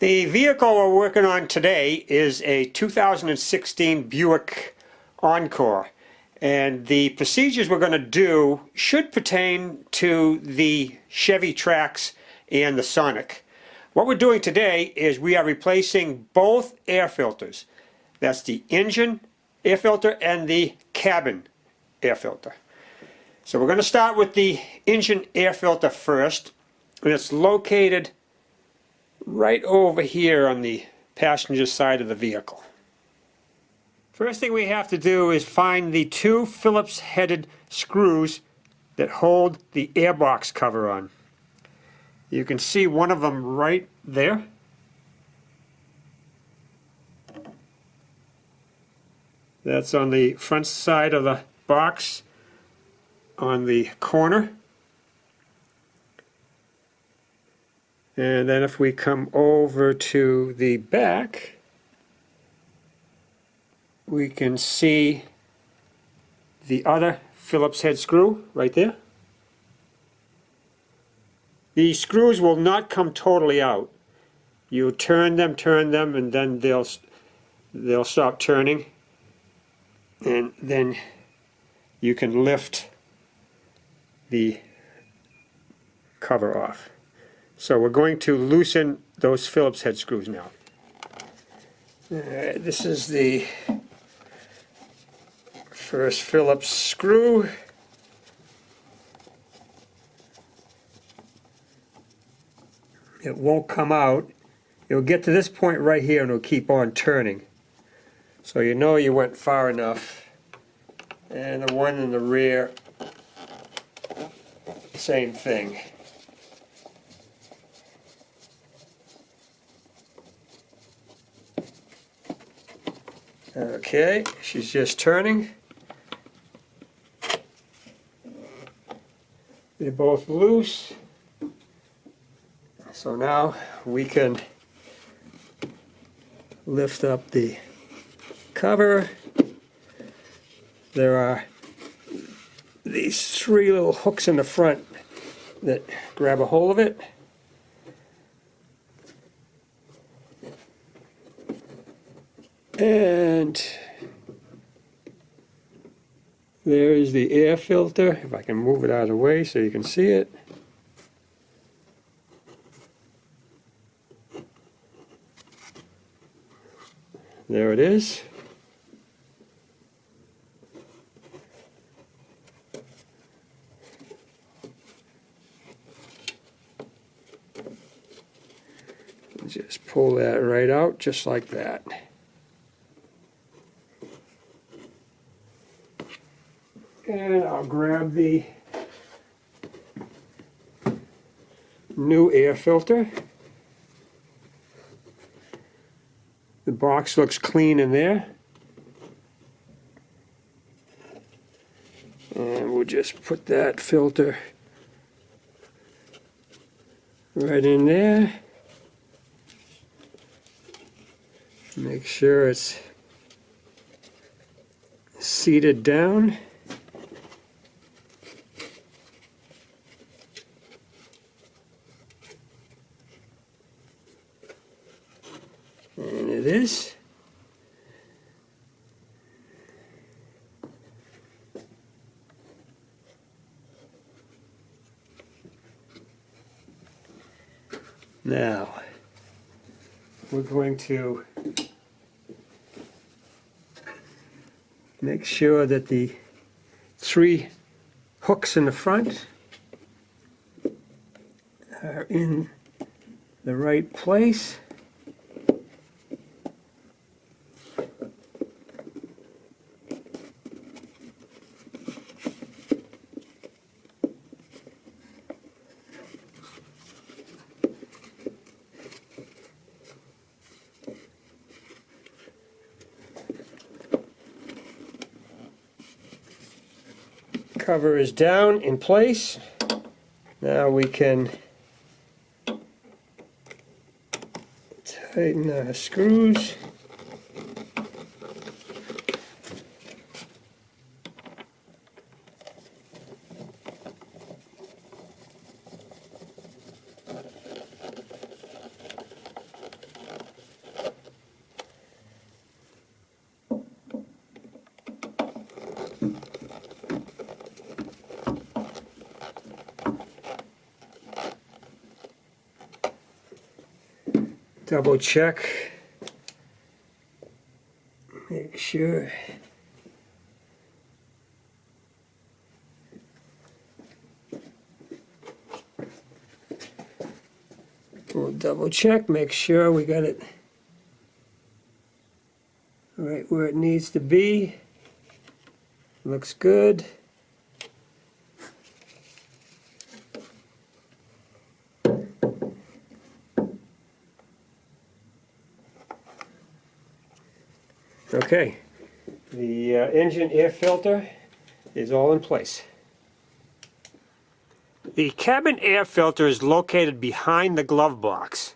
The vehicle we're working on today is a 2016 Buick Encore, and the procedures we're going to do should pertain to the Chevy Trax and the Sonic. What we're doing today is we are replacing both air filters. That's the engine air filter and the cabin air filter. So we're going to start with the engine air filter first, and it's located right over here on the passenger side of the vehicle. First thing we have to do is find the two Phillips headed screws that hold the airbox cover on. You can see one of them right there. That's on the front side of the box on the corner. And then if we come over to the back, we can see the other Phillips head screw right there. The screws will not come totally out. You turn them, and then they'll stop turning, and then you can lift the cover off. So we're going to loosen those Phillips head screws now. This is the first Phillips screw. It won't come out. It'll get to this point right here and it'll keep on turning. So you know you went far enough. And the one in the rear, same thing. Okay, she's just turning. They're both loose. So now we can lift up the cover. There are these three little hooks in the front that grab a hold of it. And there is the air filter, if I can move it out of the way so you can see it. There it is. Just pull that right out, just like that. And I'll grab the new air filter. The box looks clean in there. And we'll just put that filter right in there. Make sure it's seated down. And it is. Now, we're going to make sure that the three hooks in the front are in the right place. Cover is down in place. Now we can tighten our screws. Double check, make sure. We'll double check, make sure we got it right where it needs to be. Looks good. Okay, the engine air filter is all in place. The cabin air filter is located behind the glove box.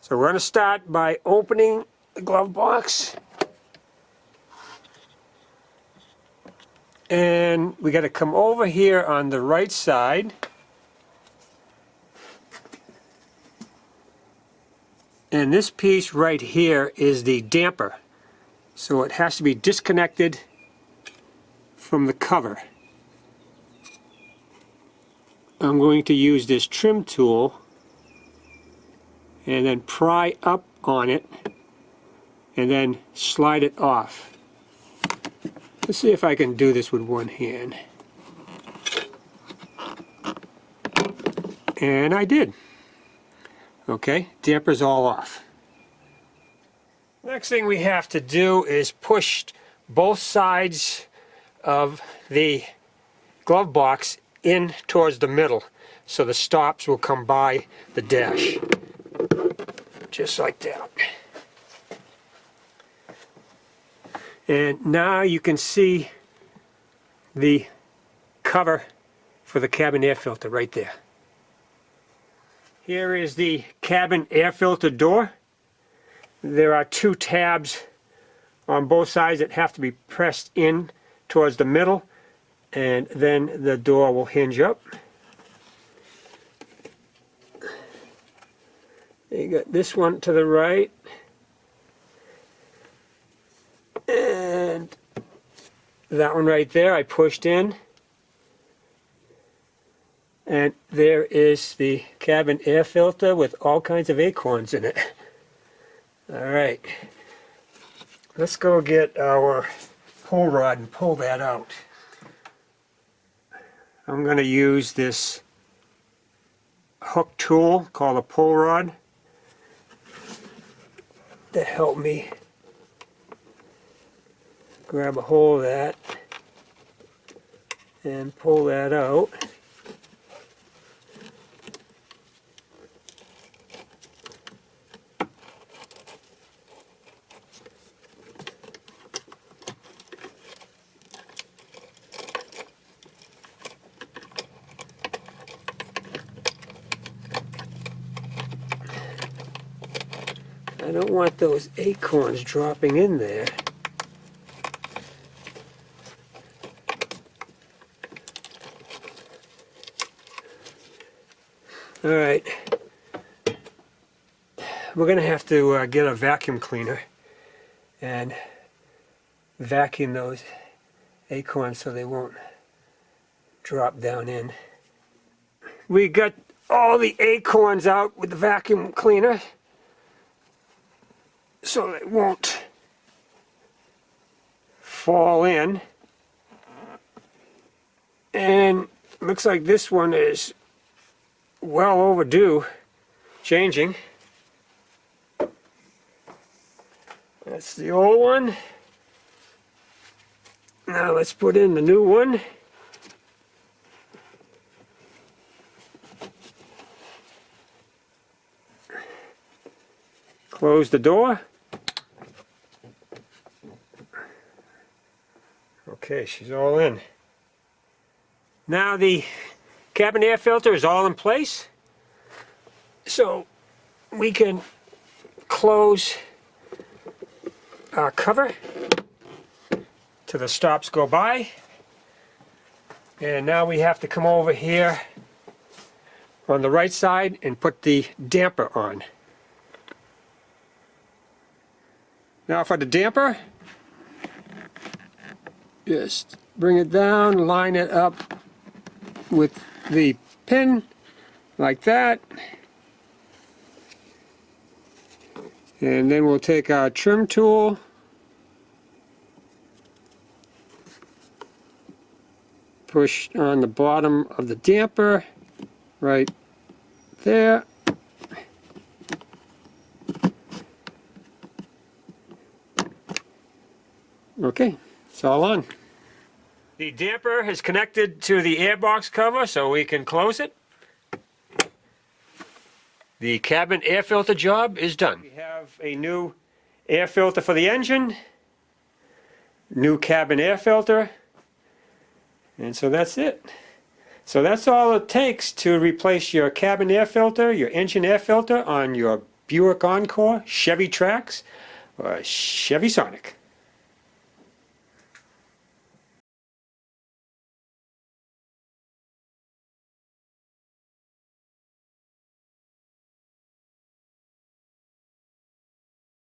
So we're going to start by opening the glove box. And we got to come over here on the right side. And this piece right here is the damper. So it has to be disconnected from the cover. I'm going to use this trim tool and then pry up on it and then slide it off. Let's see if I can do this with one hand. And I did. Okay, damper's all off. Next thing we have to do is push both sides of the glove box in towards the middle so the stops will come by the dash. Just like that. And now you can see the cover for the cabin air filter right there. Here is the cabin air filter door. There are two tabs on both sides that have to be pressed in towards the middle, and then the door will hinge up. You got this one to the right, and that one right there I pushed in, and there is the cabin air filter with all kinds of acorns in it. Alright, let's go get our pull rod and pull that out. I'm going to use this hook tool called a pull rod to help me grab a hold of that and pull that out. I don't want those acorns dropping in there. Alright, we're going to have to get a vacuum cleaner and vacuum those acorns so they won't drop down in. We got all the acorns out with the vacuum cleaner so they won't fall in. And looks like this one is well overdue changing. That's the old one. Now let's put in the new one. Close the door. Okay, she's all in. Now the cabin air filter is all in place, so we can close our cover till the stops go by. And now we have to come over here on the right side and put the damper on. Now for the damper, just bring it down, line it up with the pin like that. And then we'll take our trim tool, push on the bottom of the damper right there. Okay, it's all on. The damper is connected to the airbox cover so we can close it. The cabin air filter job is done. We have a new air filter for the engine, new cabin air filter, and so that's it. So that's all it takes to replace your cabin air filter, your engine air filter on your Buick Encore, Chevy Trax, or Chevy Sonic.